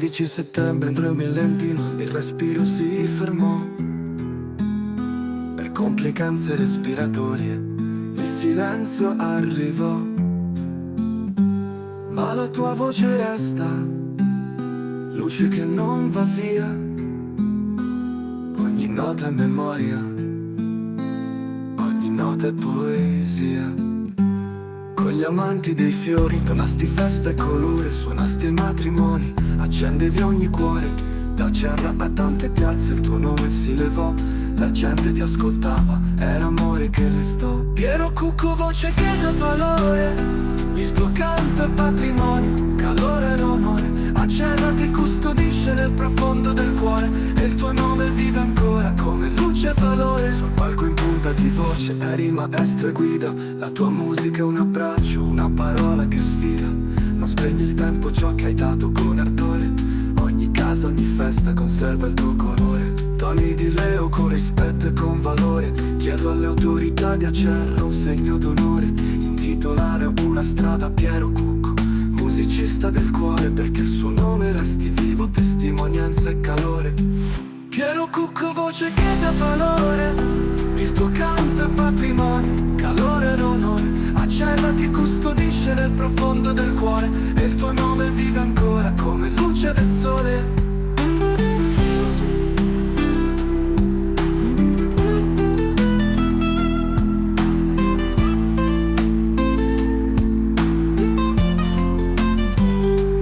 13 settembre entrò il millentino, il respiro si fermò. Per complicanze respiratorie il silenzio arrivò. Ma la tua voce resta, luce che non va via. Ogni nota è memoria, ogni nota è poesia. Con gli amanti dei fiori, tonasti festa e colore, suonasti ai matrimoni, accendevi ogni cuore. Da Cerra a tante piazze il tuo nome si levò, la gente ti ascoltava, era amore che restò. Piero Cucco, voce che dà valore, il tuo canto è patrimonio, calore ed onore. A Cerra ti custodisce nel profondo del cuore, e il tuo nome vive ancora come luce e valore. Sul palco in punta di voce eri maestro e guida, la tua musica è un abbraccio, una parola che sfida. Non spegni il tempo ciò che hai dato con ardore, ogni casa, ogni festa conserva il tuo colore. Toni di Leo con rispetto e con valore, chiedo alle autorità di Acerra un segno d'onore, intitolare una strada a Piero Cucco, musicista del cuore, perché il suo nome resti vivo, testimonianza e calore. Piero Cucco, voce che dà valore, il tuo canto è patrimonio, calore ed onore. A Cerra ti custodisce nel profondo del cuore, e il tuo nome vive ancora come luce del sole.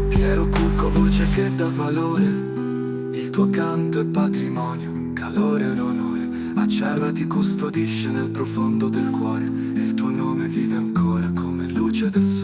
Piero Cucco, voce che dà valore, il tuo canto è patrimonio, calore ed onore. A Cerra ti custodisce nel profondo del cuore, e il tuo nome vive ancora come luce del sole.